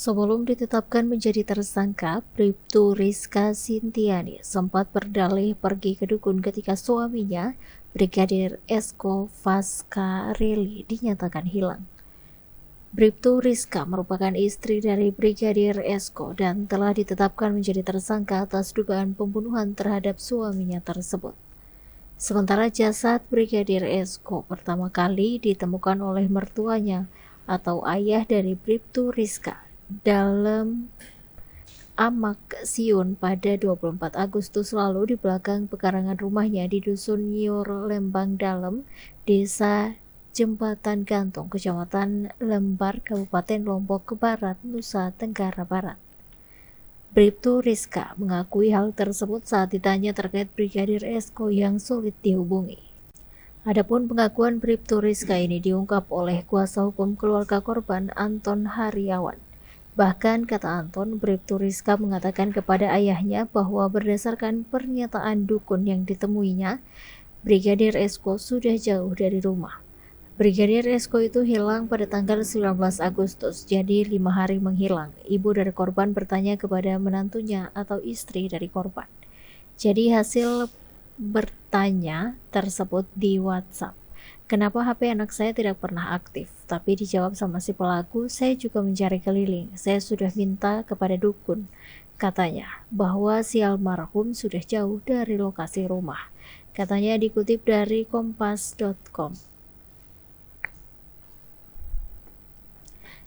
Sebelum ditetapkan menjadi tersangka, Bribtu Rizka Sintiani sempat berdalih pergi ke dukun ketika suaminya, Brigadir Esko Faskareli, dinyatakan hilang. Bribtu Rizka merupakan istri dari Brigadir Esko dan telah ditetapkan menjadi tersangka atas dugaan pembunuhan terhadap suaminya tersebut. Sementara jasad Brigadir Esko pertama kali ditemukan oleh mertuanya atau ayah dari Bribtu Rizka dalam Amak-Siun pada 24 Agustus lalu di belakang pekarangan rumahnya di Dusun Nyiur, Lembang Dalem, Desa Jembatan Gantung, Kecamatan Lembar, Kabupaten Lombok Barat, Nusa Tenggara Barat. Bribtu Rizka mengakui hal tersebut saat ditanya terkait Brigadir Esko yang sulit dihubungi. Adapun pengakuan Bribtu Rizka ini diungkap oleh kuasa hukum keluarga korban, Anton Haryawan. Bahkan kata Anton, Bribtu Rizka mengatakan kepada ayahnya bahwa berdasarkan pernyataan dukun yang ditemuinya, Brigadir Esko sudah jauh dari rumah. Brigadir Esko itu hilang pada tanggal 19 Agustus, jadi 5 hari menghilang. Ibu dari korban bertanya kepada menantunya atau istri dari korban. Jadi hasil bertanya tersebut di WhatsApp. Kenapa HP anak saya tidak pernah aktif? Tapi dijawab sama si pelaku, saya juga mencari keliling. Saya sudah minta kepada dukun, katanya, bahwa si almarhum sudah jauh dari lokasi rumah. Katanya dikutip dari kompas.com.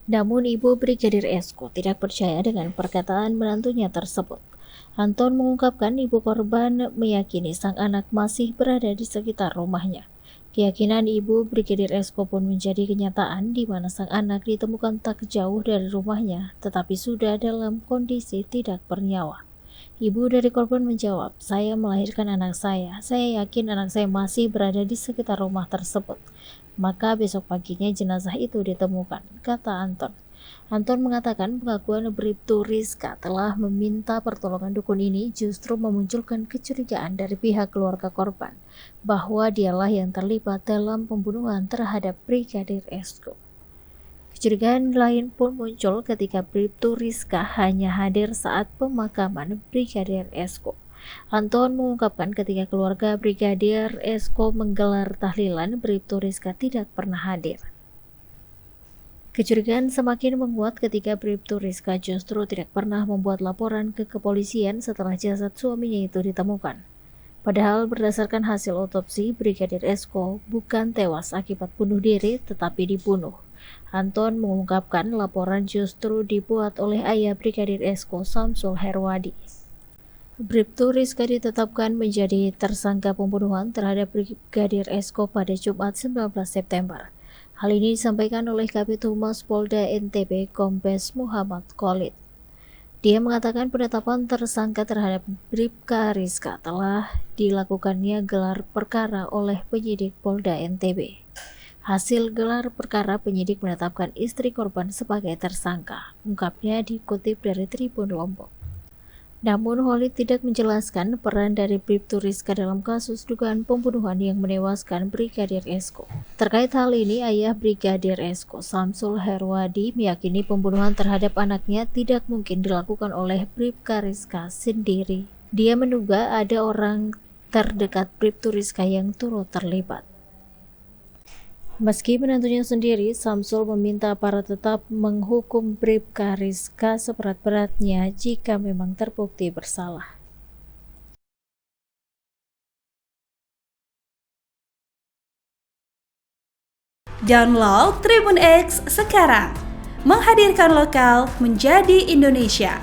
Namun ibu Brigadir Esko tidak percaya dengan perkataan menantunya tersebut. Anton mengungkapkan ibu korban meyakini sang anak masih berada di sekitar rumahnya. Keyakinan ibu Brigadir Esko pun menjadi kenyataan di mana sang anak ditemukan tak jauh dari rumahnya, tetapi sudah dalam kondisi tidak bernyawa. Ibu dari korban menjawab, saya melahirkan anak saya yakin anak saya masih berada di sekitar rumah tersebut. Maka besok paginya jenazah itu ditemukan, kata Anton. Anton mengatakan pengakuan Bribtu Rizka telah meminta pertolongan dukun ini justru memunculkan kecurigaan dari pihak keluarga korban bahwa dialah yang terlibat dalam pembunuhan terhadap Brigadir Esko. Kecurigaan lain pun muncul ketika Bribtu Rizka hanya hadir saat pemakaman Brigadir Esko. Anton mengungkapkan ketika keluarga Brigadir Esko menggelar tahlilan, Bribtu Rizka tidak pernah hadir. Kecurigaan semakin menguat ketika Bribtu Rizka justru tidak pernah membuat laporan ke kepolisian setelah jasad suaminya itu ditemukan. Padahal berdasarkan hasil otopsi, Brigadir Esko bukan tewas akibat bunuh diri tetapi dibunuh. Anton mengungkapkan laporan justru dibuat oleh ayah Brigadir Esko, Samsul Herwadi. Bribtu Rizka ditetapkan menjadi tersangka pembunuhan terhadap Brigadir Esko pada Jumat 19 September. Hal ini disampaikan oleh Kabid Humas Polda NTB Kombes Muhammad Khalid. Dia mengatakan penetapan tersangka terhadap Bribka Rizka telah dilakukannya gelar perkara oleh penyidik Polda NTB. Hasil gelar perkara, penyidik menetapkan istri korban sebagai tersangka, ungkapnya dikutip dari Tribun Lombok. Namun Khalid tidak menjelaskan peran dari Bribtu Rizka dalam kasus dugaan pembunuhan yang menewaskan Brigadir Esko. Terkait hal ini, ayah Brigadir Esko, Samsul Herwadi, meyakini pembunuhan terhadap anaknya tidak mungkin dilakukan oleh Bribka Rizka sendiri. Dia menduga ada orang terdekat Bribtu Rizka yang turut terlibat. Meski menantunya sendiri, Samsul meminta aparat tetap menghukum Bribka Rizka seberat-beratnya jika memang terbukti bersalah. Download Tribun X sekarang, menghadirkan lokal menjadi Indonesia.